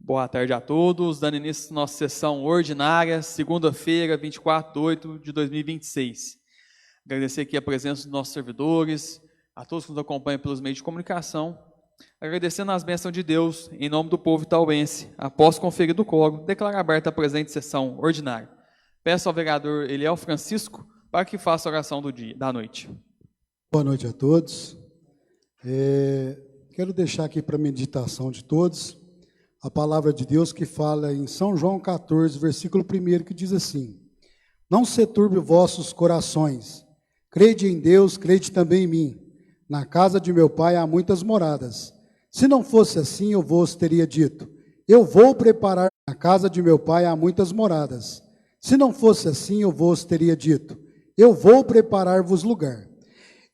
Boa tarde a todos, dando início à nossa sessão ordinária, segunda-feira, 24/8/2026. Agradecer aqui a presença dos nossos servidores, a todos que nos acompanham pelos meios de comunicação, agradecendo as bênçãos de Deus, em nome do povo itauense, após conferir do coro, declaro aberta a presente sessão ordinária. Peço ao vereador Eliel Francisco para que faça a oração da noite. Boa noite a todos. Quero deixar aqui para a meditação de todos a palavra de Deus que fala em São João 14, versículo 1, que diz assim: Não se turbe vossos corações, crede em Deus, crede também em mim. Na casa de meu pai há muitas moradas. Se não fosse assim, eu vos teria dito, eu vou preparar. Na casa de meu pai há muitas moradas. Se não fosse assim, eu vos teria dito, eu vou preparar-vos lugar.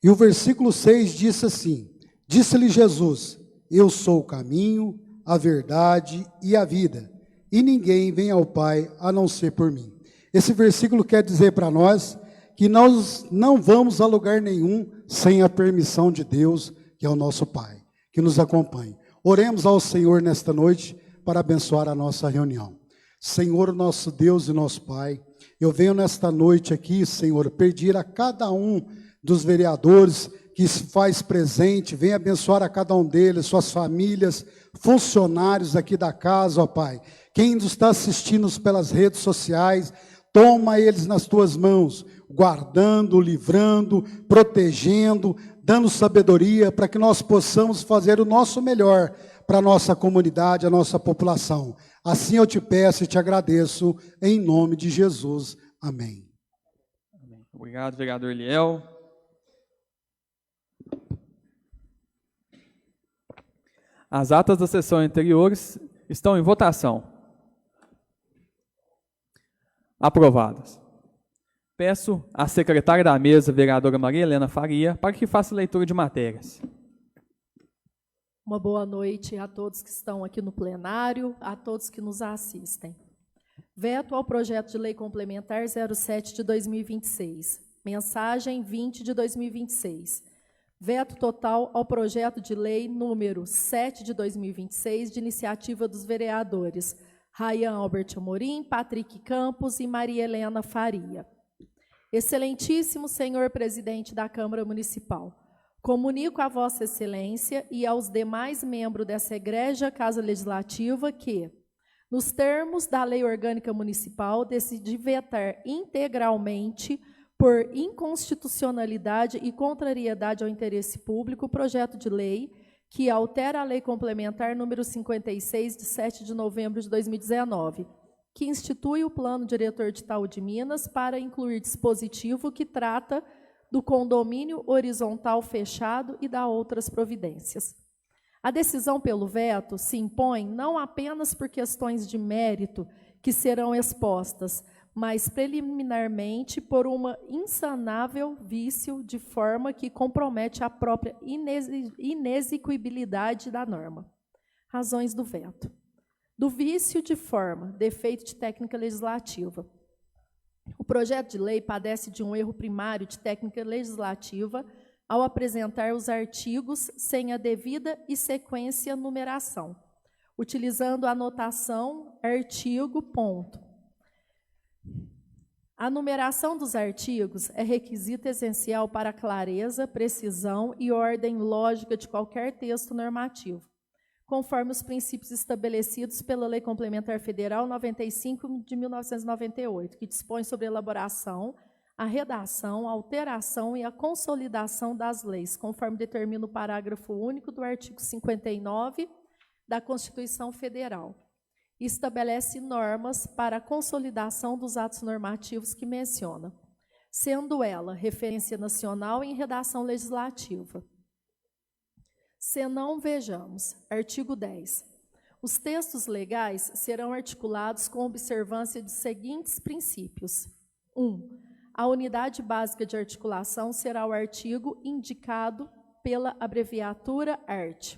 E o versículo 6 diz assim: Disse-lhe Jesus, eu sou o caminho, a verdade e a vida, e ninguém vem ao Pai a não ser por mim. Esse versículo quer dizer para nós que nós não vamos a lugar nenhum sem a permissão de Deus, que é o nosso Pai, que nos acompanhe. Oremos ao Senhor nesta noite para abençoar a nossa reunião. Senhor, nosso Deus e nosso Pai, eu venho nesta noite aqui, Senhor, pedir a cada um dos vereadores que se faz presente, venha abençoar a cada um deles, suas famílias, funcionários aqui da casa, ó Pai. Quem nos está assistindo pelas redes sociais, toma eles nas tuas mãos, guardando, livrando, protegendo, dando sabedoria para que nós possamos fazer o nosso melhor para a nossa comunidade, a nossa população. Assim eu te peço e te agradeço, em nome de Jesus. Amém. Obrigado, vereador Eliel. As atas das sessões anteriores estão em votação. Aprovadas. Peço à secretária da mesa, vereadora Maria Helena Faria, para que faça leitura de matérias. Uma boa noite a todos que estão aqui no plenário, a todos que nos assistem. Veto ao projeto de lei complementar 07 de 2026. Mensagem 20 de 2026. Veto total ao projeto de lei número 7 de 2026, de iniciativa dos vereadores Rayan Albert Amorim, Patrick Campos e Maria Helena Faria. Excelentíssimo senhor presidente da Câmara Municipal, comunico a Vossa Excelência e aos demais membros dessa egrégia Casa Legislativa que, nos termos da Lei Orgânica Municipal, decidi vetar integralmente, por inconstitucionalidade e contrariedade ao interesse público, o projeto de lei que altera a Lei Complementar número 56, de 7 de novembro de 2019, que institui o Plano Diretor de Itaú de Minas para incluir dispositivo que trata do condomínio horizontal fechado e da outras providências. A decisão pelo veto se impõe não apenas por questões de mérito que serão expostas, mas preliminarmente por uma insanável vício de forma que compromete a própria inexequibilidade da norma. Razões do veto. Do vício de forma, defeito de técnica legislativa. O projeto de lei padece de um erro primário de técnica legislativa ao apresentar os artigos sem a devida e sequência numeração, utilizando a notação artigo, ponto. A numeração dos artigos é requisito essencial para a clareza, precisão e ordem lógica de qualquer texto normativo, conforme os princípios estabelecidos pela Lei Complementar Federal 95 de 1998, que dispõe sobre a elaboração, a redação, a alteração e a consolidação das leis, conforme determina o parágrafo único do artigo 59 da Constituição Federal. Estabelece normas para a consolidação dos atos normativos que menciona, sendo ela referência nacional em redação legislativa. Senão, vejamos, artigo 10. Os textos legais serão articulados com observância de seguintes princípios. 1. A unidade básica de articulação será o artigo indicado pela abreviatura art,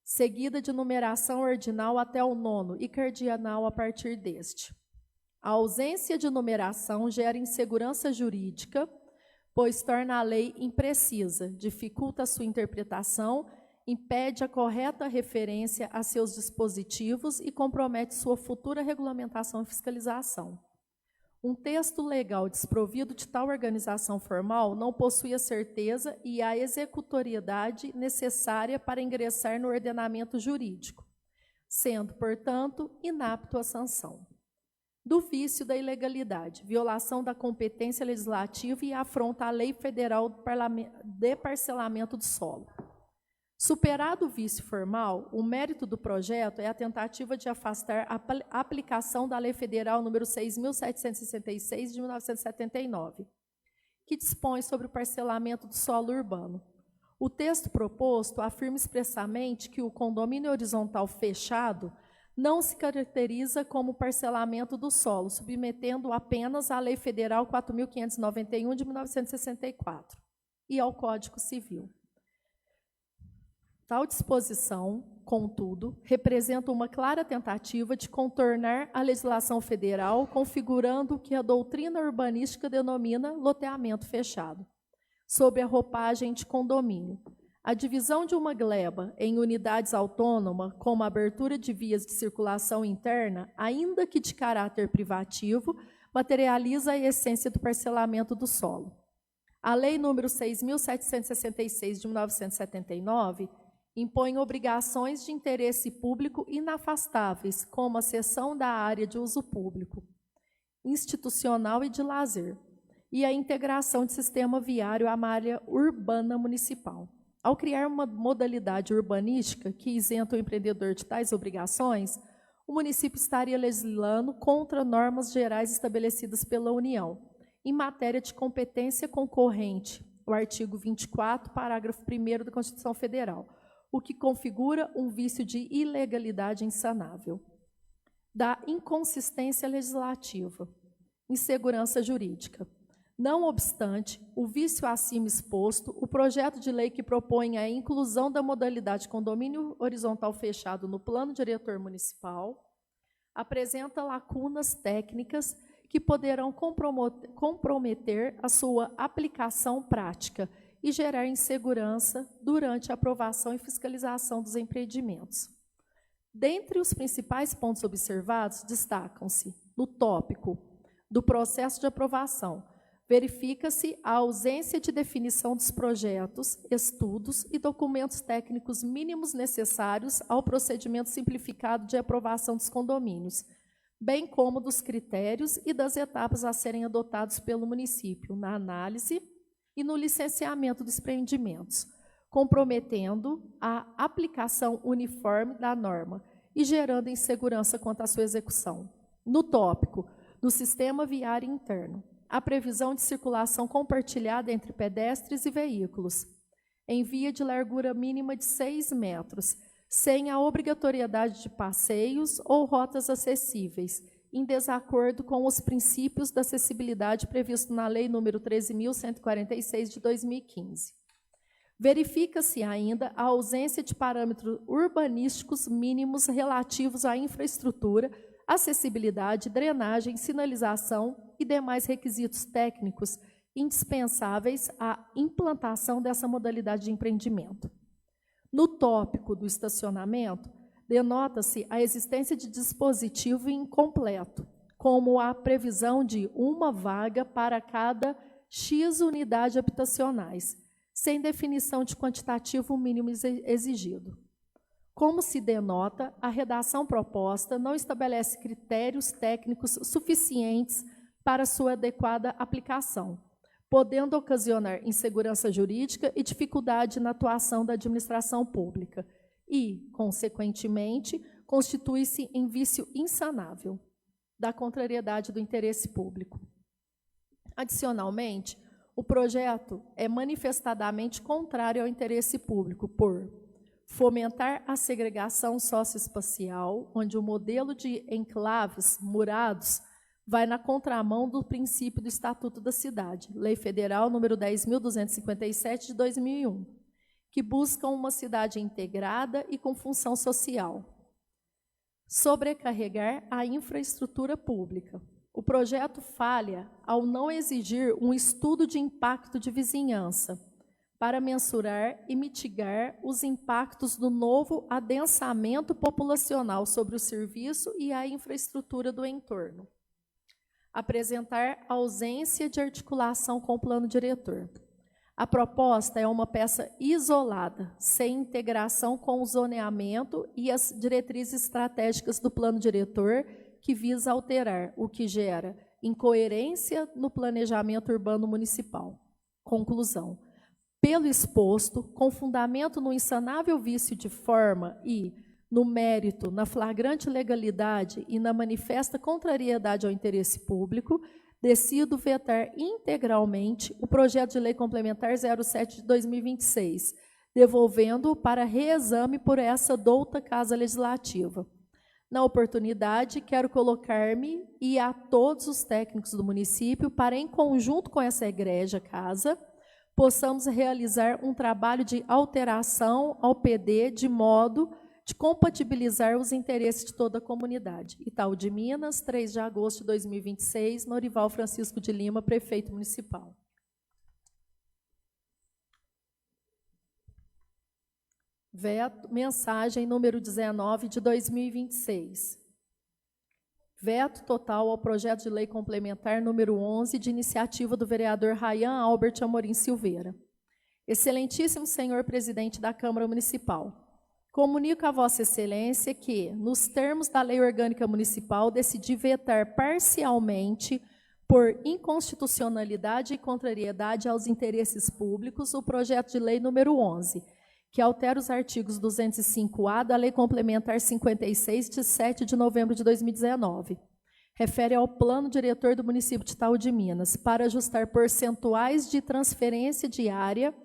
seguida de numeração ordinal até o 9º e cardinal a partir deste. A ausência de numeração gera insegurança jurídica, pois torna a lei imprecisa, dificulta a sua interpretação impede a correta referência a seus dispositivos e compromete sua futura regulamentação e fiscalização. Um texto legal desprovido de tal organização formal não possui a certeza e a executoriedade necessária para ingressar no ordenamento jurídico, sendo, portanto, inapto à sanção. Do vício da ilegalidade, violação da competência legislativa e afronta à Lei Federal de Parcelamento do Solo. Superado o vício formal, o mérito do projeto é a tentativa de afastar a aplicação da Lei Federal nº 6.766, de 1979, que dispõe sobre o parcelamento do solo urbano. O texto proposto afirma expressamente que o condomínio horizontal fechado não se caracteriza como parcelamento do solo, submetendo apenas à Lei Federal 4.591, de 1964, e ao Código Civil. Tal disposição, contudo, representa uma clara tentativa de contornar a legislação federal, configurando o que a doutrina urbanística denomina loteamento fechado, sob a roupagem de condomínio. A divisão de uma gleba em unidades autônomas, como a abertura de vias de circulação interna, ainda que de caráter privativo, materializa a essência do parcelamento do solo. A Lei nº 6.766, de 1979, impõe obrigações de interesse público inafastáveis, como a cessão da área de uso público, institucional e de lazer, e a integração de sistema viário à malha urbana municipal. Ao criar uma modalidade urbanística que isenta o empreendedor de tais obrigações, o município estaria legislando contra normas gerais estabelecidas pela União, em matéria de competência concorrente, o artigo 24, parágrafo 1º da Constituição Federal, o que configura um vício de ilegalidade insanável. Da inconsistência legislativa, insegurança jurídica. Não obstante o vício acima exposto, o projeto de lei que propõe a inclusão da modalidade condomínio horizontal fechado no plano diretor municipal apresenta lacunas técnicas que poderão comprometer a sua aplicação prática e gerar insegurança durante a aprovação e fiscalização dos empreendimentos. Dentre os principais pontos observados, destacam-se, no tópico do processo de aprovação, verifica-se a ausência de definição dos projetos, estudos e documentos técnicos mínimos necessários ao procedimento simplificado de aprovação dos condomínios, bem como dos critérios e das etapas a serem adotados pelo município na análise e no licenciamento dos empreendimentos, comprometendo a aplicação uniforme da norma e gerando insegurança quanto à sua execução. No tópico do sistema viário interno, a previsão de circulação compartilhada entre pedestres e veículos, em via de largura mínima de 6 metros, sem a obrigatoriedade de passeios ou rotas acessíveis, em desacordo com os princípios da acessibilidade previsto na Lei nº 13.146, de 2015. Verifica-se ainda a ausência de parâmetros urbanísticos mínimos relativos à infraestrutura, acessibilidade, drenagem, sinalização e demais requisitos técnicos indispensáveis à implantação dessa modalidade de empreendimento. No tópico do estacionamento, denota-se a existência de dispositivo incompleto, como a previsão de uma vaga para cada X unidades habitacionais, sem definição de quantitativo mínimo exigido. Como se denota, a redação proposta não estabelece critérios técnicos suficientes para sua adequada aplicação, podendo ocasionar insegurança jurídica e dificuldade na atuação da administração pública, e, consequentemente, constitui-se em vício insanável da contrariedade do interesse público. Adicionalmente, o projeto é manifestadamente contrário ao interesse público por fomentar a segregação socioespacial, onde o modelo de enclaves murados vai na contramão do princípio do Estatuto da Cidade, Lei Federal nº 10.257, de 2001, que buscam uma cidade integrada e com função social. Sobrecarregar a infraestrutura pública. O projeto falha ao não exigir um estudo de impacto de vizinhança para mensurar e mitigar os impactos do novo adensamento populacional sobre o serviço e a infraestrutura do entorno. Apresentar ausência de articulação com o plano diretor. A proposta é uma peça isolada, sem integração com o zoneamento e as diretrizes estratégicas do plano diretor, que visa alterar, o que gera incoerência no planejamento urbano municipal. Conclusão. Pelo exposto, com fundamento no insanável vício de forma e, no mérito, na flagrante legalidade e na manifesta contrariedade ao interesse público, decido vetar integralmente o projeto de lei complementar 07 de 2026, devolvendo-o para reexame por essa douta Casa Legislativa. Na oportunidade, quero colocar-me e a todos os técnicos do município para, em conjunto com essa egrégia casa, possamos realizar um trabalho de alteração ao PD de modo de compatibilizar os interesses de toda a comunidade. Itaú de Minas, 3 de agosto de 2026, Norival Francisco de Lima, prefeito municipal. Veto, mensagem número 19 de 2026. Veto total ao projeto de lei complementar número 11, de iniciativa do vereador Rayan Albert Amorim Silveira. Excelentíssimo senhor presidente da Câmara Municipal, comunico a Vossa Excelência que, nos termos da Lei Orgânica Municipal, decidi vetar parcialmente, por inconstitucionalidade e contrariedade aos interesses públicos, o projeto de lei número 11, que altera os artigos 205-A da Lei Complementar 56, de 7 de novembro de 2019. Refere ao plano diretor do município de Itaú de Minas, para ajustar percentuais de transferência de área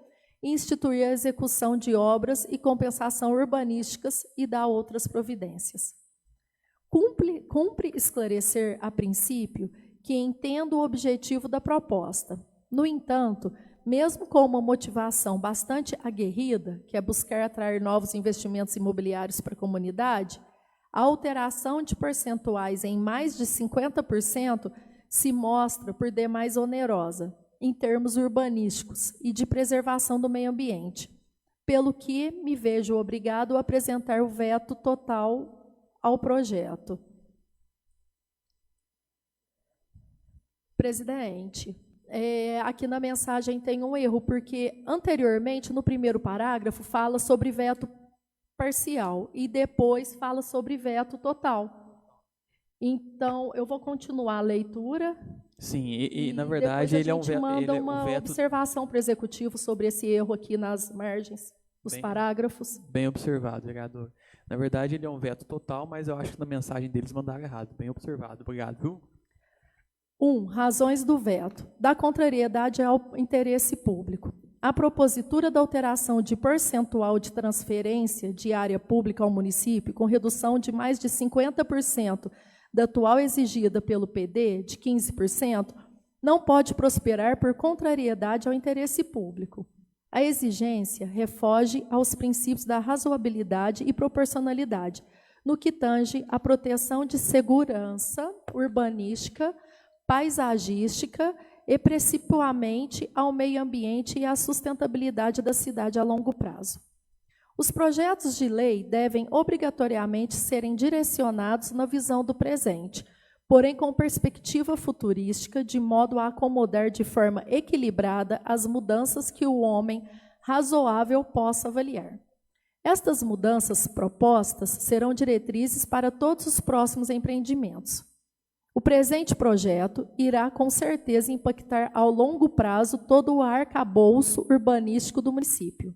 e instituir a execução de obras e compensação urbanísticas e dar outras providências. Cumpre esclarecer, a princípio, que entendo o objetivo da proposta. No entanto, mesmo com uma motivação bastante aguerrida, que é buscar atrair novos investimentos imobiliários para a comunidade, a alteração de percentuais em mais de 50% se mostra por demais onerosa, em termos urbanísticos e de preservação do meio ambiente, pelo que me vejo obrigado a apresentar o veto total ao projeto. Presidente, aqui na mensagem tem um erro, porque anteriormente, no primeiro parágrafo, fala sobre veto parcial e depois fala sobre veto total. Então, eu vou continuar a leitura. Sim, e na verdade ele é um veto. Manda uma observação para o executivo sobre esse erro aqui nas margens dos parágrafos. Bem observado, vereador. Na verdade, ele é um veto total, mas eu acho que na mensagem deles mandaram errado. Bem observado. Obrigado, viu? 1. Razões do veto. Da contrariedade ao interesse público. A propositura da alteração de percentual de transferência de área pública ao município, com redução de mais de 50% da atual exigida pelo PD, de 15%, não pode prosperar por contrariedade ao interesse público. A exigência refoge aos princípios da razoabilidade e proporcionalidade, no que tange à proteção de segurança urbanística, paisagística e principalmente ao meio ambiente e à sustentabilidade da cidade a longo prazo. Os projetos de lei devem obrigatoriamente serem direcionados na visão do presente, porém com perspectiva futurística, de modo a acomodar de forma equilibrada as mudanças que o homem razoável possa avaliar. Estas mudanças propostas serão diretrizes para todos os próximos empreendimentos. O presente projeto irá com certeza impactar ao longo prazo todo o arcabouço urbanístico do município.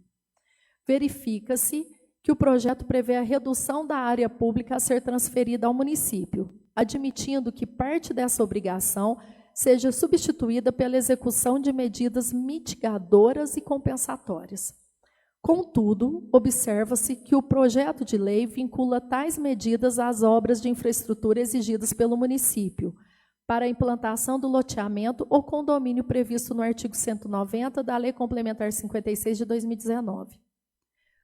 Verifica-se que o projeto prevê a redução da área pública a ser transferida ao município, admitindo que parte dessa obrigação seja substituída pela execução de medidas mitigadoras e compensatórias. Contudo, observa-se que o projeto de lei vincula tais medidas às obras de infraestrutura exigidas pelo município, para a implantação do loteamento ou condomínio previsto no artigo 190 da Lei Complementar 56 de 2019.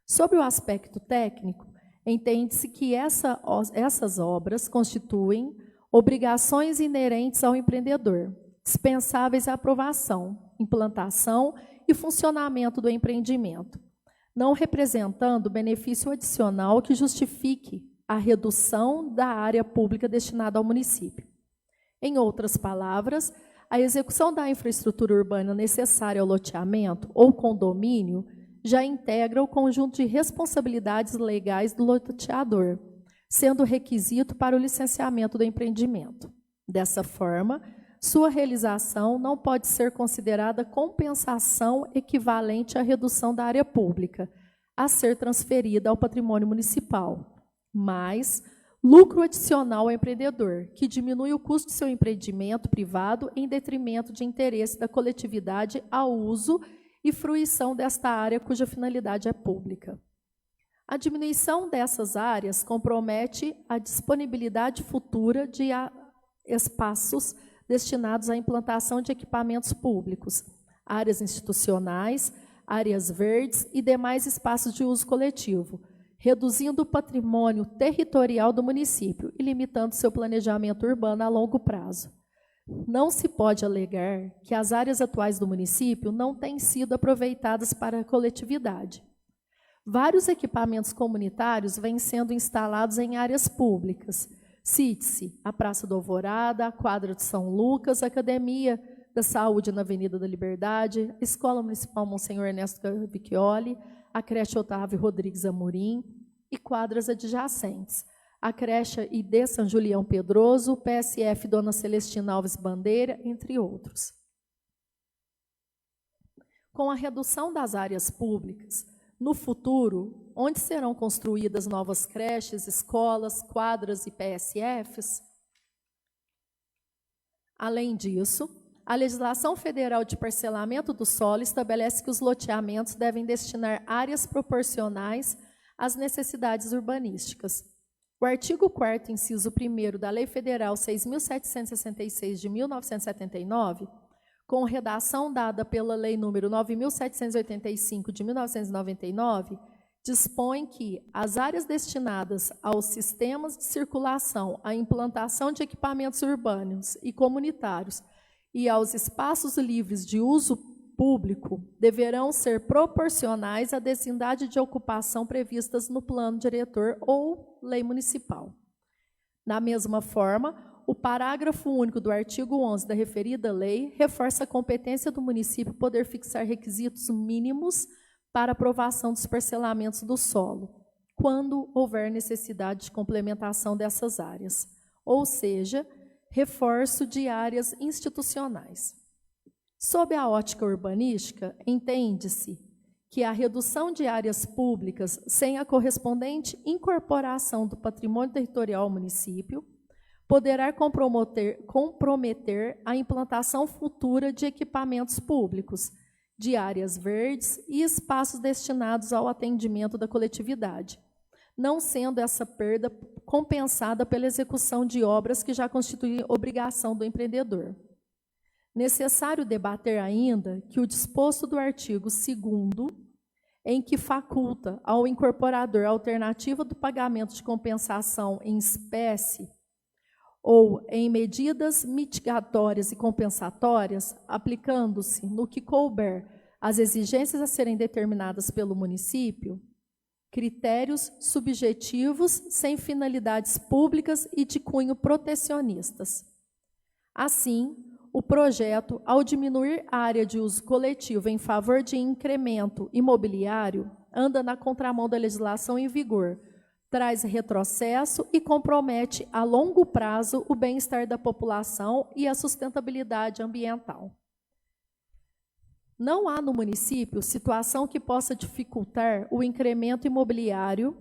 Sobre o aspecto técnico, entende-se que essas obras constituem obrigações inerentes ao empreendedor, dispensáveis à aprovação, implantação e funcionamento do empreendimento, não representando benefício adicional que justifique a redução da área pública destinada ao município. Em outras palavras, a execução da infraestrutura urbana necessária ao loteamento ou condomínio já integra o conjunto de responsabilidades legais do loteador, sendo requisito para o licenciamento do empreendimento. Dessa forma, sua realização não pode ser considerada compensação equivalente à redução da área pública a ser transferida ao patrimônio municipal, mas lucro adicional ao empreendedor, que diminui o custo de seu empreendimento privado em detrimento de interesse da coletividade ao uso e fruição desta área cuja finalidade é pública. A diminuição dessas áreas compromete a disponibilidade futura de espaços destinados à implantação de equipamentos públicos, áreas institucionais, áreas verdes e demais espaços de uso coletivo, reduzindo o patrimônio territorial do município e limitando seu planejamento urbano a longo prazo. Não se pode alegar que as áreas atuais do município não têm sido aproveitadas para a coletividade. Vários equipamentos comunitários vêm sendo instalados em áreas públicas. Cite-se a Praça do Alvorada, a Quadra de São Lucas, a Academia da Saúde na Avenida da Liberdade, a Escola Municipal Monsenhor Ernesto Cavicchioli, a creche Otávio Rodrigues Amorim e quadras adjacentes, a creche ID São Julião Pedroso, PSF Dona Celestina Alves Bandeira, entre outros. Com a redução das áreas públicas, no futuro, onde serão construídas novas creches, escolas, quadras e PSFs? Além disso, a legislação federal de parcelamento do solo estabelece que os loteamentos devem destinar áreas proporcionais às necessidades urbanísticas. O artigo 4º, inciso 1º da Lei Federal 6.766 de 1979, com redação dada pela Lei nº 9.785 de 1999, dispõe que as áreas destinadas aos sistemas de circulação, à implantação de equipamentos urbanos e comunitários e aos espaços livres de uso público deverão ser proporcionais à densidade de ocupação previstas no plano diretor ou lei municipal. Da mesma forma, o parágrafo único do artigo 11 da referida lei reforça a competência do município poder fixar requisitos mínimos para aprovação dos parcelamentos do solo, quando houver necessidade de complementação dessas áreas, ou seja, reforço de áreas institucionais. Sob a ótica urbanística, entende-se que a redução de áreas públicas sem a correspondente incorporação do patrimônio territorial ao município poderá comprometer a implantação futura de equipamentos públicos, de áreas verdes e espaços destinados ao atendimento da coletividade, não sendo essa perda compensada pela execução de obras que já constituem obrigação do empreendedor. Necessário debater ainda que o disposto do artigo 2º, em que faculta ao incorporador a alternativa do pagamento de compensação em espécie ou em medidas mitigatórias e compensatórias, aplicando-se no que couber as exigências a serem determinadas pelo município, critérios subjetivos sem finalidades públicas e de cunho protecionistas. Assim, o projeto, ao diminuir a área de uso coletivo em favor de incremento imobiliário, anda na contramão da legislação em vigor, traz retrocesso e compromete a longo prazo o bem-estar da população e a sustentabilidade ambiental. Não há no município situação que possa dificultar o incremento imobiliário.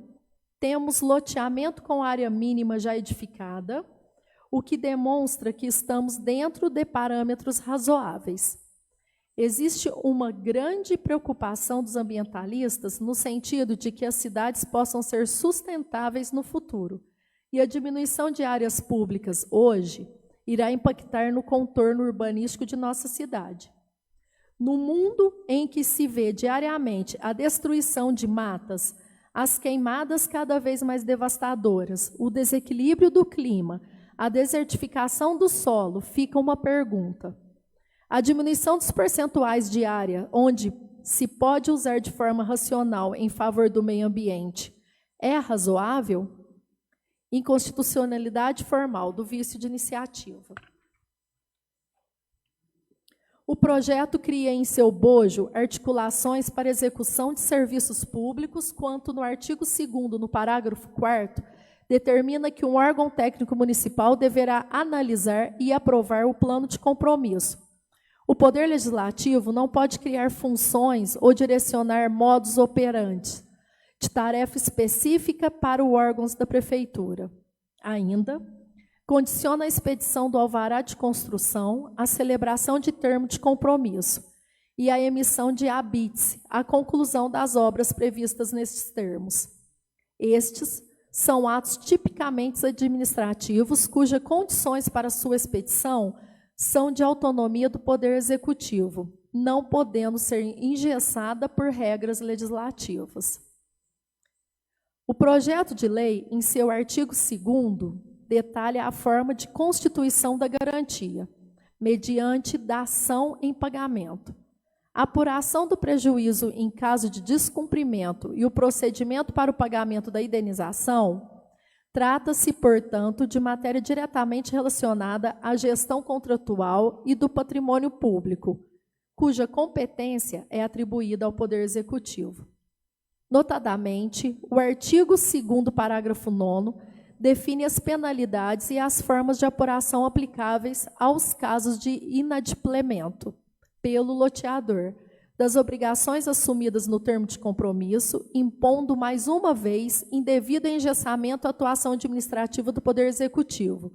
Temos loteamento com área mínima já edificada, o que demonstra que estamos dentro de parâmetros razoáveis. Existe uma grande preocupação dos ambientalistas no sentido de que as cidades possam ser sustentáveis no futuro, e a diminuição de áreas públicas hoje irá impactar no contorno urbanístico de nossa cidade. No mundo em que se vê diariamente a destruição de matas, as queimadas cada vez mais devastadoras, o desequilíbrio do clima, a desertificação do solo, fica uma pergunta: A diminuição dos percentuais de área, onde se pode usar de forma racional em favor do meio ambiente, é razoável? Inconstitucionalidade formal do vício de iniciativa. O projeto cria em seu bojo articulações para execução de serviços públicos, quanto no artigo 2º, no parágrafo 4º, determina que um órgão técnico municipal deverá analisar e aprovar o plano de compromisso. O Poder Legislativo não pode criar funções ou direcionar modus operandi de tarefa específica para os órgãos da Prefeitura. Ainda, condiciona a expedição do alvará de construção, a celebração de termo de compromisso e a emissão de habite, a conclusão das obras previstas nesses termos. Estes são atos tipicamente administrativos, cujas condições para sua expedição são de autonomia do Poder Executivo, não podendo ser engessada por regras legislativas. O projeto de lei, em seu artigo 2º, detalha a forma de constituição da garantia, mediante dação em pagamento. A apuração do prejuízo em caso de descumprimento e o procedimento para o pagamento da indenização. Trata-se, portanto, de matéria diretamente relacionada à gestão contratual e do patrimônio público, cuja competência é atribuída ao Poder Executivo. Notadamente, o artigo 2º, parágrafo 9º, define as penalidades e as formas de apuração aplicáveis aos casos de inadimplemento pelo loteador das obrigações assumidas no termo de compromisso, impondo mais uma vez indevido engessamento à atuação administrativa do Poder Executivo,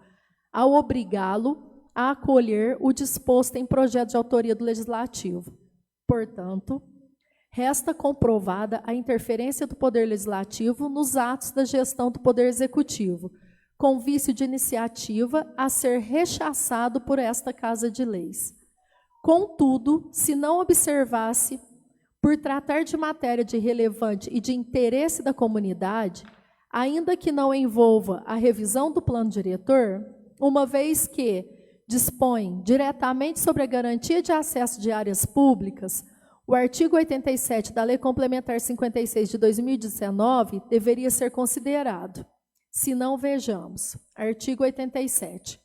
ao obrigá-lo a acolher o disposto em projeto de autoria do Legislativo. Portanto, resta comprovada a interferência do Poder Legislativo nos atos da gestão do Poder Executivo, com vício de iniciativa a ser rechaçado por esta Casa de Leis. Contudo, se não observasse, por tratar de matéria de relevante e de interesse da comunidade, ainda que não envolva a revisão do plano diretor, uma vez que dispõe diretamente sobre a garantia de acesso de áreas públicas, o artigo 87 da Lei Complementar 56 de 2019 deveria ser considerado. Se não, vejamos. Artigo 87.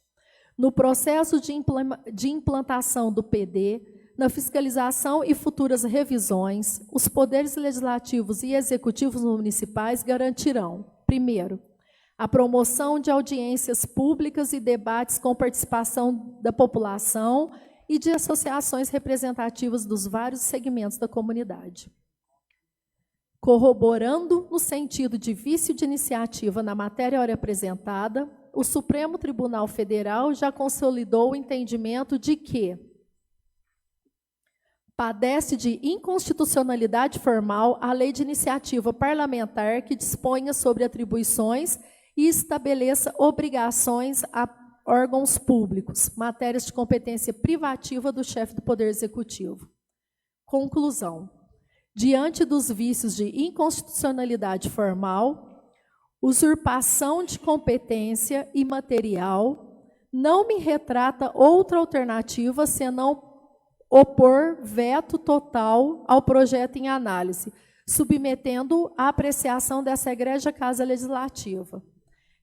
No processo de implantação do PD, na fiscalização e futuras revisões, os poderes legislativos e executivos municipais garantirão, primeiro, a promoção de audiências públicas e debates com participação da população e de associações representativas dos vários segmentos da comunidade. Corroborando no sentido de vício de iniciativa na matéria ora apresentada, o Supremo Tribunal Federal já consolidou o entendimento de que padece de inconstitucionalidade formal a lei de iniciativa parlamentar que disponha sobre atribuições e estabeleça obrigações a órgãos públicos, matérias de competência privativa do chefe do Poder Executivo. Conclusão. Diante dos vícios de inconstitucionalidade formal, usurpação de competência imaterial, não me retrata outra alternativa senão opor veto total ao projeto em análise, submetendo à apreciação dessa egrégia Casa Legislativa.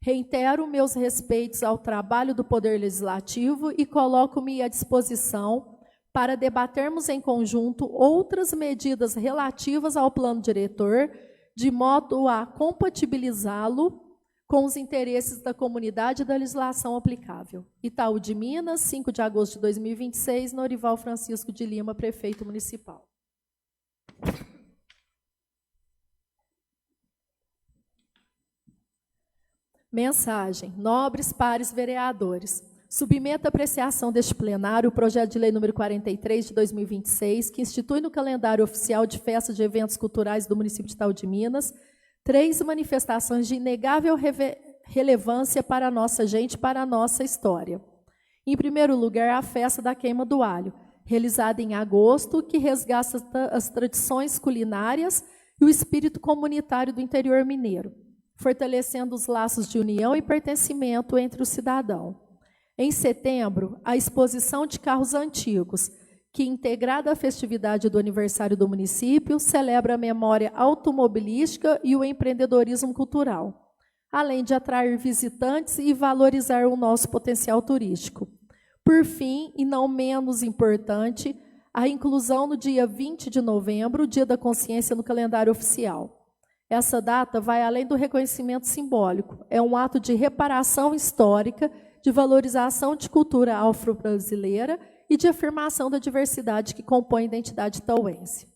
Reitero meus respeitos ao trabalho do Poder Legislativo e coloco-me à disposição para debatermos em conjunto outras medidas relativas ao plano diretor, de modo a compatibilizá-lo com os interesses da comunidade e da legislação aplicável. Itaú de Minas, 5 de agosto de 2026, Norival Francisco de Lima, prefeito municipal. Mensagem. Nobres pares vereadores, submeto à apreciação deste plenário o projeto de lei número 43 de 2026, que institui no calendário oficial de festas de eventos culturais do município de Itaú de Minas 3 manifestações de inegável relevância para a nossa gente, para a nossa história. Em primeiro lugar, a festa da queima do alho, realizada em agosto, que resgata as tradições culinárias e o espírito comunitário do interior mineiro, fortalecendo os laços de união e pertencimento entre o cidadão. Em setembro, a exposição de carros antigos, que, integrada à festividade do aniversário do município, celebra a memória automobilística e o empreendedorismo cultural, além de atrair visitantes e valorizar o nosso potencial turístico. Por fim, e não menos importante, a inclusão no dia 20 de novembro, Dia da Consciência, no calendário oficial. Essa data vai além do reconhecimento simbólico, é um ato de reparação histórica, de valorização de cultura afro-brasileira e de afirmação da diversidade que compõe a identidade tauense.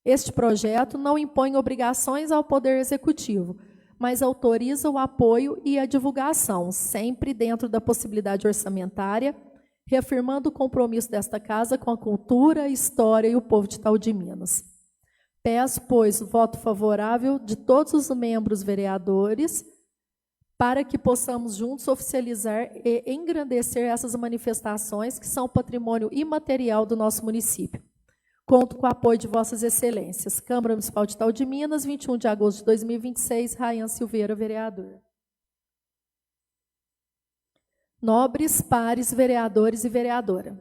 Este projeto não impõe obrigações ao Poder Executivo, mas autoriza o apoio e a divulgação, sempre dentro da possibilidade orçamentária, reafirmando o compromisso desta casa com a cultura, a história e o povo de Itaú de Minas. Peço, pois, o voto favorável de todos os membros vereadores para que possamos juntos oficializar e engrandecer essas manifestações que são patrimônio imaterial do nosso município. Conto com o apoio de vossas excelências. Câmara Municipal de Itaú de Minas, 21 de agosto de 2026, Rayan Silveira, vereador. Nobres pares, vereadores e vereadora,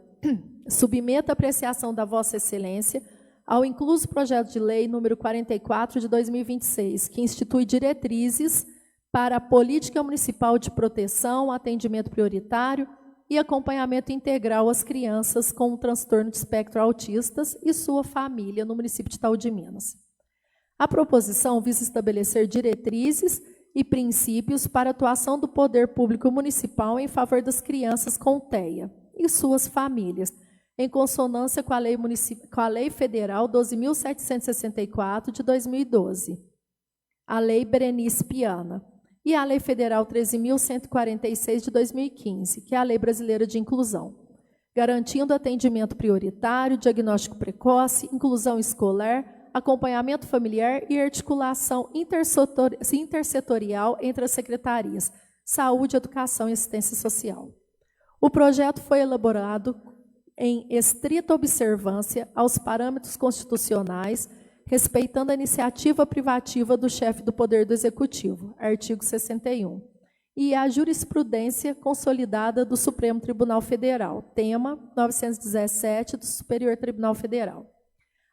submeto a apreciação da vossa excelência ao incluso projeto de lei número 44 de 2026, que institui diretrizes para a política municipal de proteção, atendimento prioritário e acompanhamento integral às crianças com transtorno de espectro autistas e sua família no município de Itaú de Minas. A proposição visa estabelecer diretrizes e princípios para a atuação do poder público municipal em favor das crianças com TEA e suas famílias, em consonância com a Lei Federal 12.764 de 2012, a Lei Berenice Piana, e a Lei Federal 13.146 de 2015, que é a Lei Brasileira de Inclusão, garantindo atendimento prioritário, diagnóstico precoce, inclusão escolar, acompanhamento familiar e articulação intersetorial entre as secretarias Saúde, Educação e Assistência Social. O projeto foi elaborado em estrita observância aos parâmetros constitucionais, respeitando a iniciativa privativa do chefe do Poder do Executivo, artigo 61, e a jurisprudência consolidada do Supremo Tribunal Federal, tema 917 do Superior Tribunal Federal.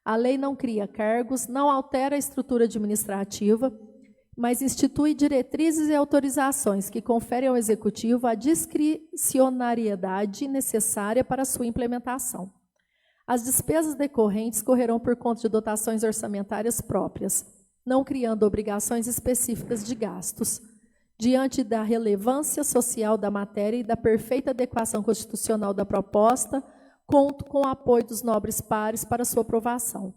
A lei não cria cargos, não altera a estrutura administrativa, mas institui diretrizes e autorizações que conferem ao Executivo a discricionariedade necessária para a sua implementação. As despesas decorrentes correrão por conta de dotações orçamentárias próprias, não criando obrigações específicas de gastos. Diante da relevância social da matéria e da perfeita adequação constitucional da proposta, conto com o apoio dos nobres pares para sua aprovação.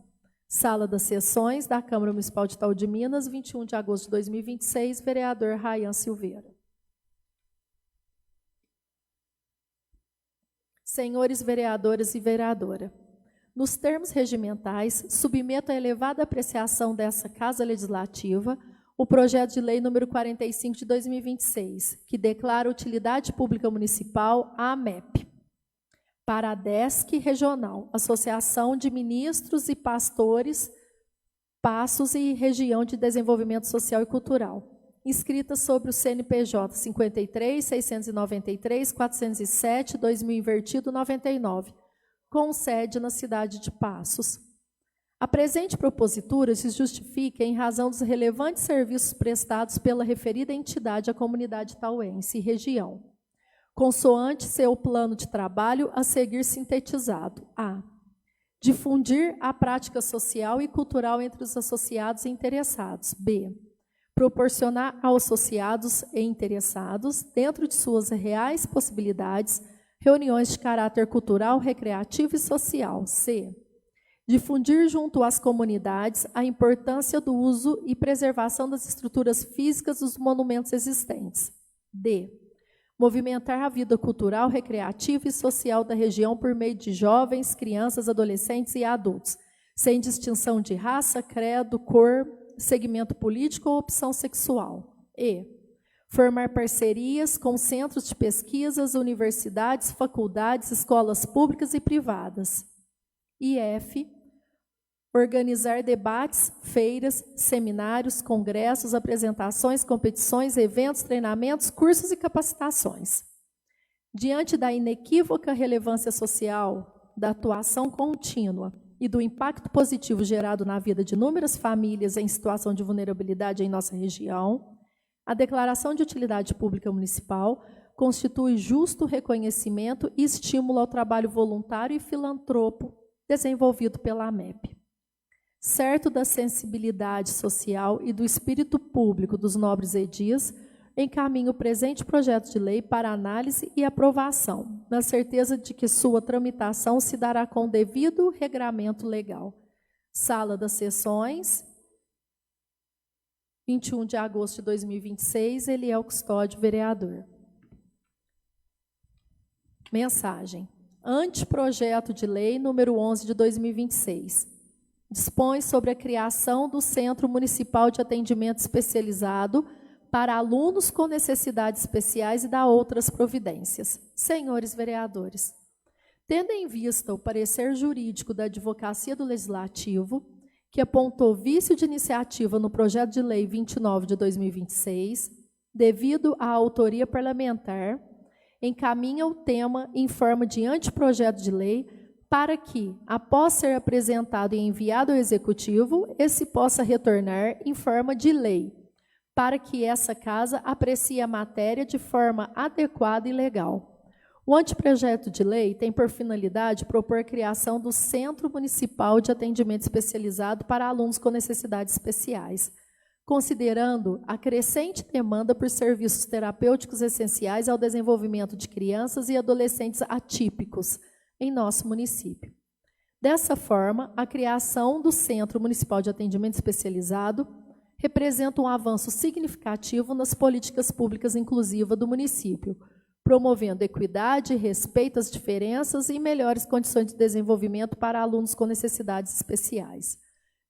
Sala das Sessões da Câmara Municipal de Itaú de Minas, 21 de agosto de 2026, vereador Rayan Silveira. Senhores vereadores e vereadora, nos termos regimentais, submeto à elevada apreciação dessa Casa Legislativa o projeto de lei número 45 de 2026, que declara utilidade pública municipal a AMEP, para a DESC Regional, Associação de Ministros e Pastores, Passos e Região de Desenvolvimento Social e Cultural, inscrita sobre o CNPJ 53 693 407 2000 invertido 99, com sede na cidade de Passos. A presente propositura se justifica em razão dos relevantes serviços prestados pela referida entidade à comunidade tauense e região, consoante seu plano de trabalho a seguir sintetizado. A. Difundir a prática social e cultural entre os associados e interessados. B. Proporcionar aos associados e interessados, dentro de suas reais possibilidades, reuniões de caráter cultural, recreativo e social. C. Difundir junto às comunidades a importância do uso e preservação das estruturas físicas dos monumentos existentes. D. Movimentar a vida cultural, recreativa e social da região por meio de jovens, crianças, adolescentes e adultos, sem distinção de raça, credo, cor, segmento político ou opção sexual. E. Formar parcerias com centros de pesquisas, universidades, faculdades, escolas públicas e privadas. E F. Organizar debates, feiras, seminários, congressos, apresentações, competições, eventos, treinamentos, cursos e capacitações. Diante da inequívoca relevância social, da atuação contínua e do impacto positivo gerado na vida de inúmeras famílias em situação de vulnerabilidade em nossa região, a Declaração de Utilidade Pública Municipal constitui justo reconhecimento e estímulo ao trabalho voluntário e filantropo desenvolvido pela AMEP. Certo da sensibilidade social e do espírito público dos nobres edis, encaminho o presente projeto de lei para análise e aprovação, na certeza de que sua tramitação se dará com devido regramento legal. Sala das Sessões, 21 de agosto de 2026, Eliel Custódio, vereador. Mensagem. Anteprojeto de lei número 11 de 2026. Dispõe sobre a criação do Centro Municipal de Atendimento Especializado para alunos com necessidades especiais e dá outras providências. Senhores vereadores, tendo em vista o parecer jurídico da Advocacia do Legislativo, que apontou vício de iniciativa no projeto de lei 29 de 2026, devido à autoria parlamentar, encaminha o tema em forma de anteprojeto de lei para que, após ser apresentado e enviado ao Executivo, esse possa retornar em forma de lei, para que essa casa aprecie a matéria de forma adequada e legal. O anteprojeto de lei tem por finalidade propor a criação do Centro Municipal de Atendimento Especializado para alunos com necessidades especiais, considerando a crescente demanda por serviços terapêuticos essenciais ao desenvolvimento de crianças e adolescentes atípicos em nosso município. Dessa forma, a criação do Centro Municipal de Atendimento Especializado representa um avanço significativo nas políticas públicas inclusivas do município, promovendo equidade, respeito às diferenças e melhores condições de desenvolvimento para alunos com necessidades especiais.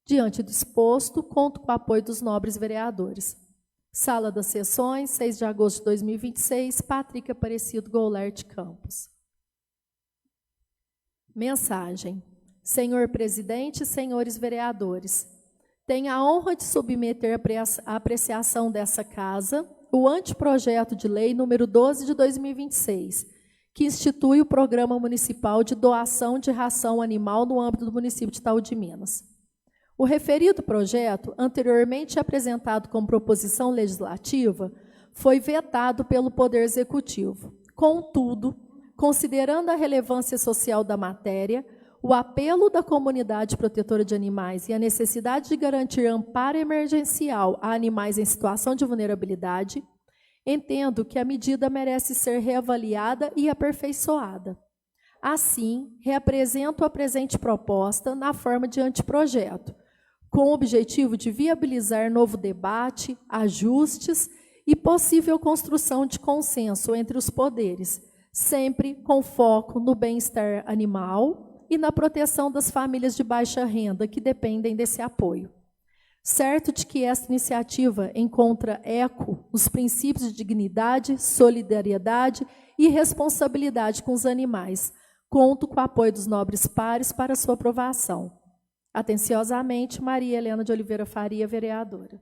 Diante do exposto, conto com o apoio dos nobres vereadores. Sala das Sessões, 6 de agosto de 2026, Patrick Aparecido Goulart Campos. Mensagem. Senhor presidente, senhores vereadores, tenho a honra de submeter à apreciação dessa casa o anteprojeto de lei número 12 de 2026, que institui o Programa Municipal de Doação de Ração Animal no âmbito do município de Itaú de Minas. O referido projeto, anteriormente apresentado como proposição legislativa, foi vetado pelo Poder Executivo. Contudo, considerando a relevância social da matéria, o apelo da comunidade protetora de animais e a necessidade de garantir amparo emergencial a animais em situação de vulnerabilidade, entendo que a medida merece ser reavaliada e aperfeiçoada. Assim, reapresento a presente proposta na forma de anteprojeto, com o objetivo de viabilizar novo debate, ajustes e possível construção de consenso entre os poderes, sempre com foco no bem-estar animal e na proteção das famílias de baixa renda que dependem desse apoio. Certo de que esta iniciativa encontra eco nos princípios de dignidade, solidariedade e responsabilidade com os animais, conto com o apoio dos nobres pares para sua aprovação. Atenciosamente, Maria Helena de Oliveira Faria, vereadora.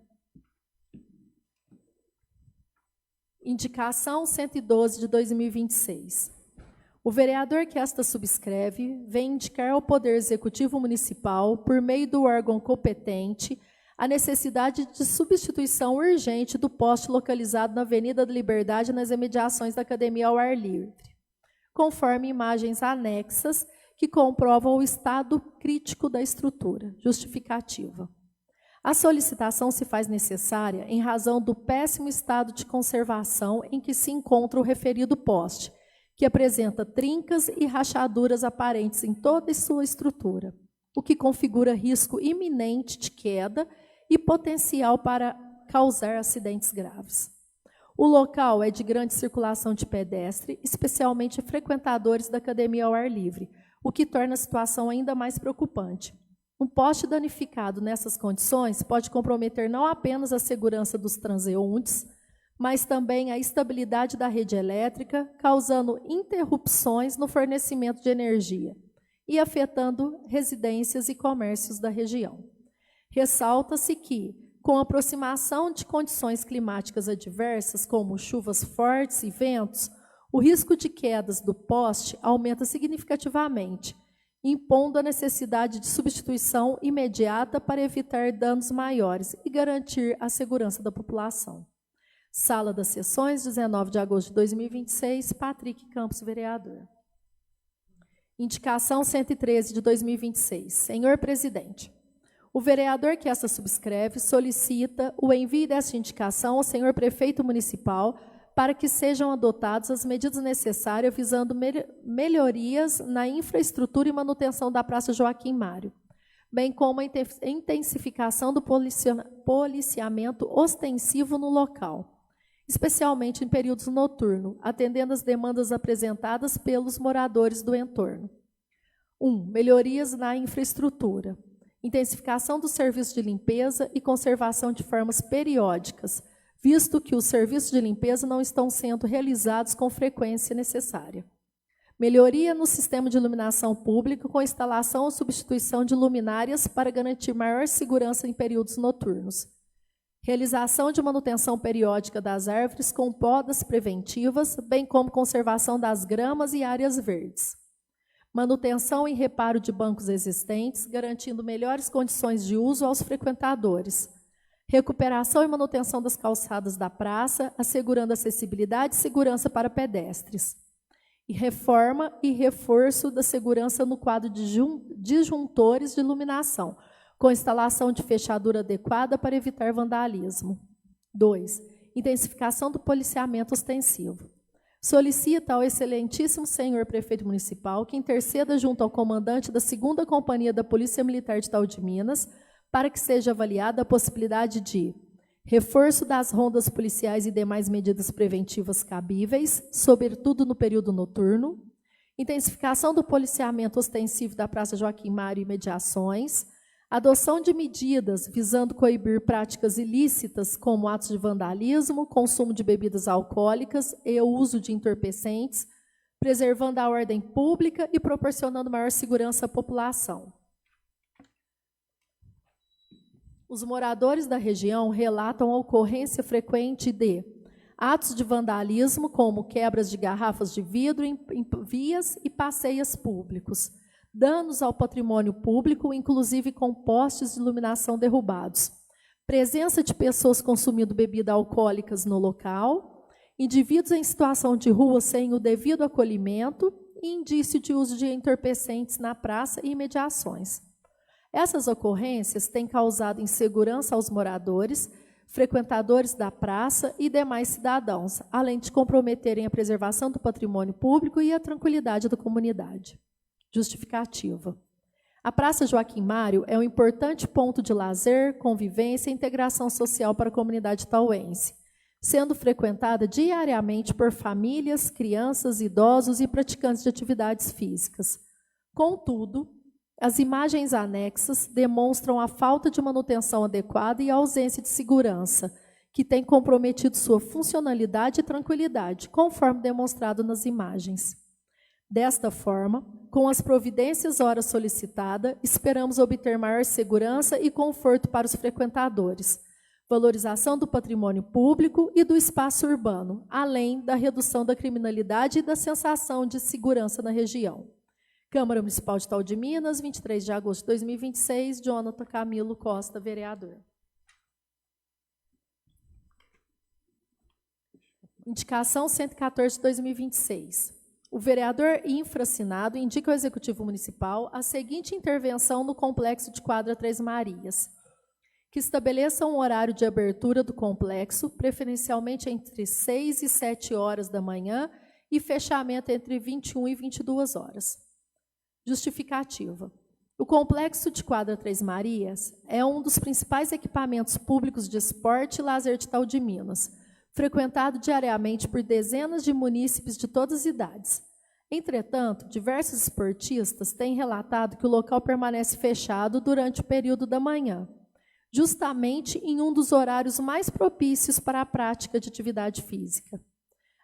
Indicação 112 de 2026. O vereador que esta subscreve vem indicar ao Poder Executivo Municipal, por meio do órgão competente, a necessidade de substituição urgente do poste localizado na Avenida da Liberdade, nas imediações da Academia ao Ar Livre, conforme imagens anexas que comprovam o estado crítico da estrutura. Justificativa. A solicitação se faz necessária em razão do péssimo estado de conservação em que se encontra o referido poste, que apresenta trincas e rachaduras aparentes em toda a sua estrutura, o que configura risco iminente de queda e potencial para causar acidentes graves. O local é de grande circulação de pedestre, especialmente frequentadores da academia ao ar livre, o que torna a situação ainda mais preocupante. Um poste danificado nessas condições pode comprometer não apenas a segurança dos transeuntes, mas também a estabilidade da rede elétrica, causando interrupções no fornecimento de energia e afetando residências e comércios da região. Ressalta-se que, com a aproximação de condições climáticas adversas, como chuvas fortes e ventos, o risco de quedas do poste aumenta significativamente, impondo a necessidade de substituição imediata para evitar danos maiores e garantir a segurança da população. Sala das Sessões, 19 de agosto de 2026, Patrick Campos, vereador. Indicação 113 de 2026. Senhor Presidente, o vereador que esta subscreve solicita o envio desta indicação ao senhor prefeito municipal para que sejam adotadas as medidas necessárias visando melhorias na infraestrutura e manutenção da Praça Joaquim Mário, bem como a intensificação do policiamento ostensivo no local, especialmente em períodos noturnos, atendendo às demandas apresentadas pelos moradores do entorno. 1. Melhorias na infraestrutura. Intensificação do serviço de limpeza e conservação de formas periódicas, visto que os serviços de limpeza não estão sendo realizados com frequência necessária. Melhoria no sistema de iluminação pública com instalação ou substituição de luminárias para garantir maior segurança em períodos noturnos. Realização de manutenção periódica das árvores com podas preventivas, bem como conservação das gramas e áreas verdes. Manutenção e reparo de bancos existentes, garantindo melhores condições de uso aos frequentadores. Recuperação e manutenção das calçadas da praça, assegurando acessibilidade e segurança para pedestres. E reforma e reforço da segurança no quadro de disjuntores de iluminação, com instalação de fechadura adequada para evitar vandalismo. 2. Intensificação do policiamento ostensivo. Solicita ao excelentíssimo senhor prefeito municipal que interceda junto ao comandante da 2ª Companhia da Polícia Militar de Itaú de Minas para que seja avaliada a possibilidade de reforço das rondas policiais e demais medidas preventivas cabíveis, sobretudo no período noturno, intensificação do policiamento ostensivo da Praça Joaquim Mário e mediações, adoção de medidas visando coibir práticas ilícitas como atos de vandalismo, consumo de bebidas alcoólicas e o uso de entorpecentes, preservando a ordem pública e proporcionando maior segurança à população. Os moradores da região relatam a ocorrência frequente de atos de vandalismo, como quebras de garrafas de vidro em vias e passeios públicos, danos ao patrimônio público, inclusive com postes de iluminação derrubados, presença de pessoas consumindo bebidas alcoólicas no local, indivíduos em situação de rua sem o devido acolhimento e indício de uso de entorpecentes na praça e imediações. Essas ocorrências têm causado insegurança aos moradores, frequentadores da praça e demais cidadãos, além de comprometerem a preservação do patrimônio público e a tranquilidade da comunidade. Justificativa. A Praça Joaquim Mário é um importante ponto de lazer, convivência e integração social para a comunidade itauense, sendo frequentada diariamente por famílias, crianças, idosos e praticantes de atividades físicas. Contudo, as imagens anexas demonstram a falta de manutenção adequada e a ausência de segurança, que tem comprometido sua funcionalidade e tranquilidade, conforme demonstrado nas imagens. Desta forma, com as providências ora solicitadas, esperamos obter maior segurança e conforto para os frequentadores, valorização do patrimônio público e do espaço urbano, além da redução da criminalidade e da sensação de segurança na região. Câmara Municipal de Itaú de Minas, 23 de agosto de 2026, Jonathan Camilo Costa, vereador. Indicação 114 de 2026. O vereador infracinado indica ao Executivo Municipal a seguinte intervenção no complexo de quadra Três Marias: que estabeleça um horário de abertura do complexo, preferencialmente entre 6 e 7 horas da manhã e fechamento entre 21 e 22 horas. Justificativa. O complexo de quadra Três Marias é um dos principais equipamentos públicos de esporte e lazer de Itaú de Minas, frequentado diariamente por dezenas de munícipes de todas as idades. Entretanto, diversos esportistas têm relatado que o local permanece fechado durante o período da manhã, justamente em um dos horários mais propícios para a prática de atividade física.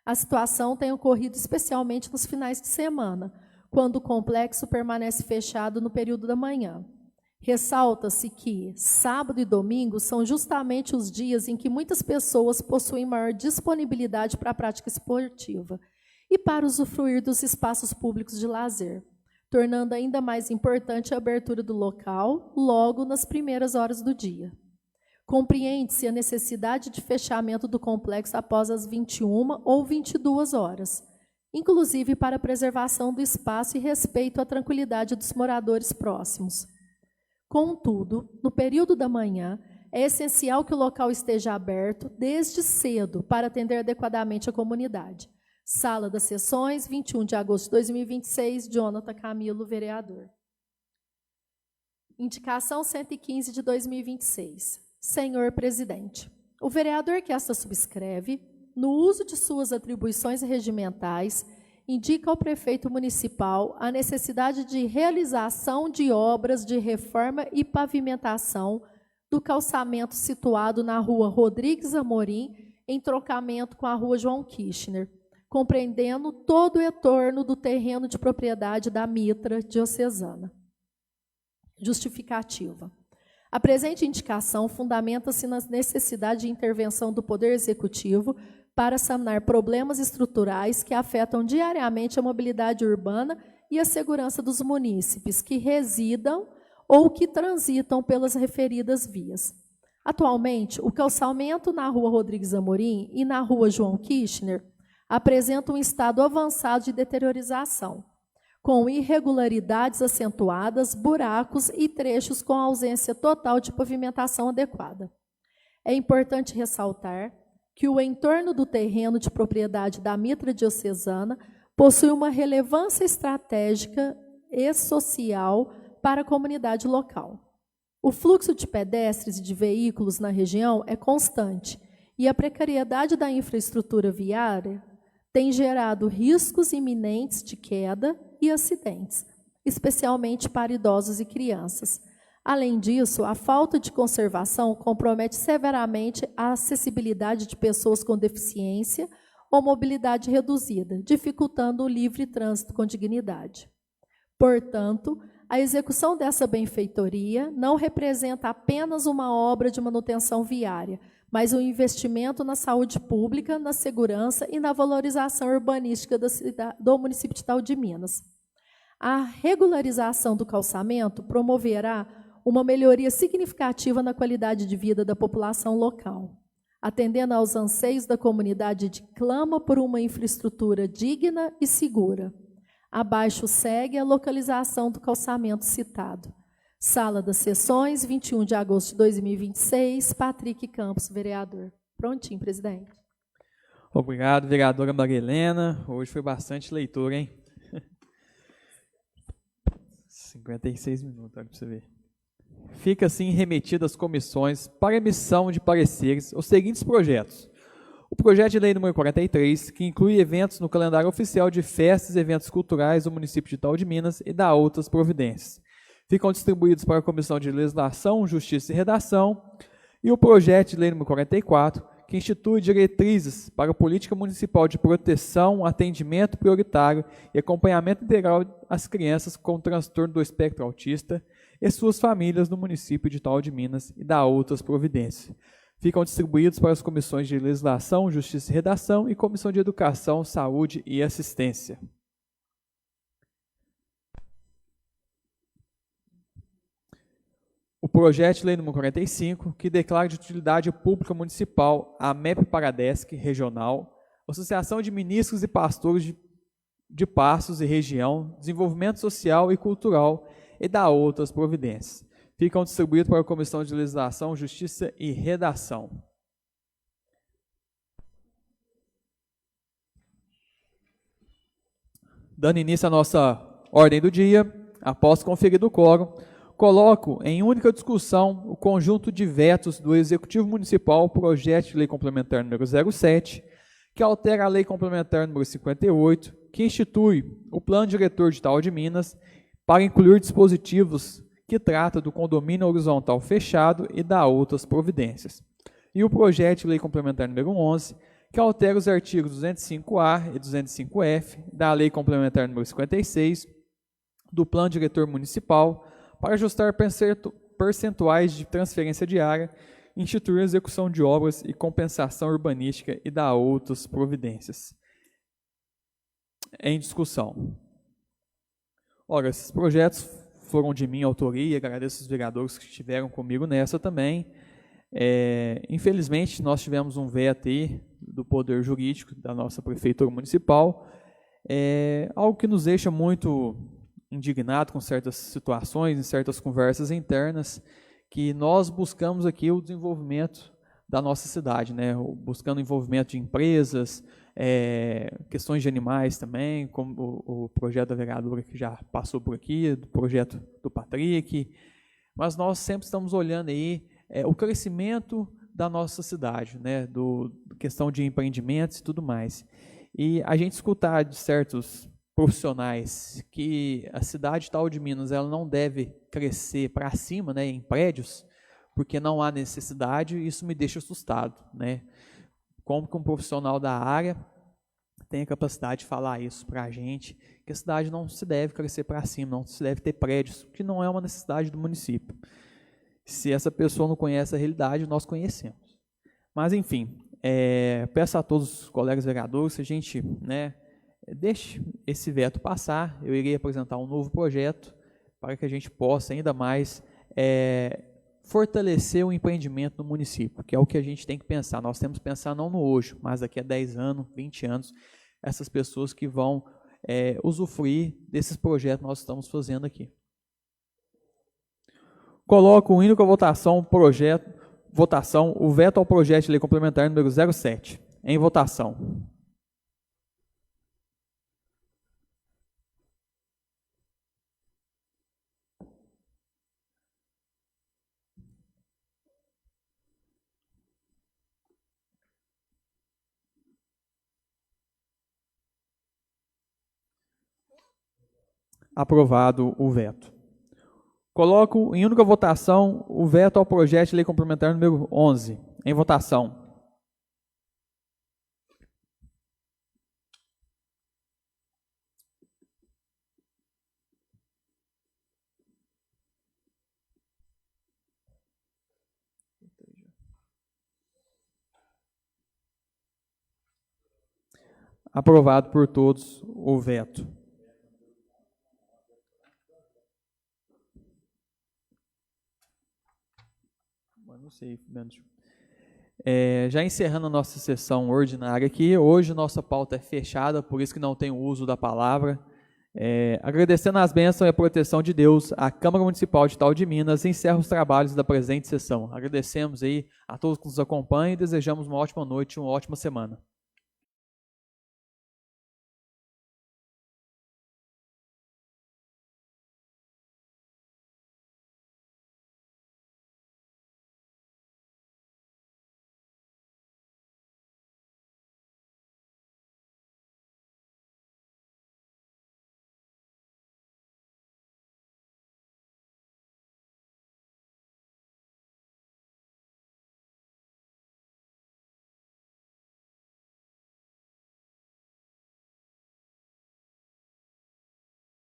A situação tem ocorrido especialmente nos finais de semana, quando o complexo permanece fechado no período da manhã. Ressalta-se que sábado e domingo são justamente os dias em que muitas pessoas possuem maior disponibilidade para a prática esportiva e para usufruir dos espaços públicos de lazer, tornando ainda mais importante a abertura do local logo nas primeiras horas do dia. Compreende-se a necessidade de fechamento do complexo após as 21 ou 22 horas, inclusive para a preservação do espaço e respeito à tranquilidade dos moradores próximos. Contudo, no período da manhã, é essencial que o local esteja aberto desde cedo para atender adequadamente a comunidade. Sala das Sessões, 21 de agosto de 2026, Jonathan Camilo, vereador. Indicação 115 de 2026. Senhor Presidente, o vereador que esta subscreve, no uso de suas atribuições regimentais, indica ao prefeito municipal a necessidade de realização de obras de reforma e pavimentação do calçamento situado na rua Rodrigues Amorim, em trocamento com a rua João Kirchner, compreendendo todo o entorno do terreno de propriedade da Mitra Diocesana. Justificativa. A presente indicação fundamenta-se na necessidade de intervenção do Poder Executivo para sanar problemas estruturais que afetam diariamente a mobilidade urbana e a segurança dos munícipes que residam ou que transitam pelas referidas vias. Atualmente, o calçamento na rua Rodrigues Amorim e na rua João Kirchner apresenta um estado avançado de deteriorização, com irregularidades acentuadas, buracos e trechos com ausência total de pavimentação adequada. É importante ressaltar que o entorno do terreno de propriedade da Mitra Diocesana possui uma relevância estratégica e social para a comunidade local. O fluxo de pedestres e de veículos na região é constante e a precariedade da infraestrutura viária tem gerado riscos iminentes de queda e acidentes, especialmente para idosos e crianças. Além disso, a falta de conservação compromete severamente a acessibilidade de pessoas com deficiência ou mobilidade reduzida, dificultando o livre trânsito com dignidade. Portanto, a execução dessa benfeitoria não representa apenas uma obra de manutenção viária, mas um investimento na saúde pública, na segurança e na valorização urbanística do município de Itaú de Minas. A regularização do calçamento promoverá uma melhoria significativa na qualidade de vida da população local, atendendo aos anseios da comunidade que clama por uma infraestrutura digna e segura. Abaixo segue a localização do calçamento citado. Sala das Sessões, 21 de agosto de 2026, Patrick Campos, vereador. Prontinho, presidente. Obrigado, vereadora Maria Helena. Hoje foi bastante leitura, hein? 56 minutos, olha para você ver. Fica assim remetida às comissões para emissão de pareceres os seguintes projetos. O projeto de lei número 43, que inclui eventos no calendário oficial de festas e eventos culturais do município de Itaú de Minas e dá outras providências. Ficam distribuídos para a Comissão de Legislação, Justiça e Redação, e o projeto de lei número 44, que institui diretrizes para a política municipal de proteção, atendimento prioritário e acompanhamento integral às crianças com transtorno do espectro autista e suas famílias no município de Itaú de Minas e dá outras providências. Ficam distribuídos para as comissões de Legislação, Justiça e Redação e Comissão de Educação, Saúde e Assistência. O projeto de lei número 45, que declara de utilidade pública municipal a MEP Paradesc Regional, Associação de Ministros e Pastores de Passos e Região, Desenvolvimento Social e Cultural e dá outras providências. Ficam distribuídos para a Comissão de Legislação, Justiça e Redação. Dando início à nossa ordem do dia, após conferido o quórum, coloco em única discussão o conjunto de vetos do Executivo Municipal ao projeto de lei complementar número 07, que altera a lei complementar número 58, que institui o Plano Diretor de Itaú de Minas para incluir dispositivos que trata do condomínio horizontal fechado e dá outras providências. E o projeto de lei complementar número 11, que altera os artigos 205A e 205F da lei complementar número 56 do Plano Diretor Municipal para ajustar percentuais de transferência diária, instituir a execução de obras e compensação urbanística e dá outras providências. em discussão. Ora, esses projetos foram de minha autoria, agradeço os vereadores que estiveram comigo nessa também. Infelizmente, nós tivemos um veto aí do Poder Jurídico da nossa Prefeitura Municipal, algo que nos deixa muito indignado com certas situações, em certas conversas internas, que nós buscamos aqui o desenvolvimento da nossa cidade, né? Buscando o envolvimento de empresas, questões de animais também, como o projeto da vereadora que já passou por aqui, do projeto do Patrick, mas nós sempre estamos olhando aí o crescimento da nossa cidade, né? Questão de empreendimentos e tudo mais. E a gente escutar de certos profissionais que a cidade tal de Minas ela não deve crescer para cima, né, em prédios, porque não há necessidade, isso me deixa assustado, né? Como que um profissional da área tem a capacidade de falar isso para a gente, que a cidade não se deve crescer para cima, não se deve ter prédios, que não é uma necessidade do município. Se essa pessoa não conhece a realidade, nós conhecemos. Mas, enfim, peço a todos os colegas vereadores que a gente, né, deixe esse veto passar. Eu irei apresentar um novo projeto para que a gente possa ainda mais fortalecer o empreendimento no município, que é o que a gente tem que pensar. Nós temos que pensar não no hoje, mas daqui a 10 anos, 20 anos, essas pessoas que vão usufruir desses projetos que nós estamos fazendo aqui. Coloco o hino com a votação, o veto ao projeto de lei complementar número 07. Em votação. Aprovado o veto. Coloco em única votação o veto ao projeto de lei complementar número 11. Em votação. Aprovado por todos o veto. Não sei, já encerrando a nossa sessão ordinária aqui, hoje nossa pauta é fechada, por isso que não tem o uso da palavra. Agradecendo as bênçãos e a proteção de Deus, a Câmara Municipal de Itaú de Minas encerra os trabalhos da presente sessão. Agradecemos aí a todos que nos acompanham e desejamos uma ótima noite e uma ótima semana.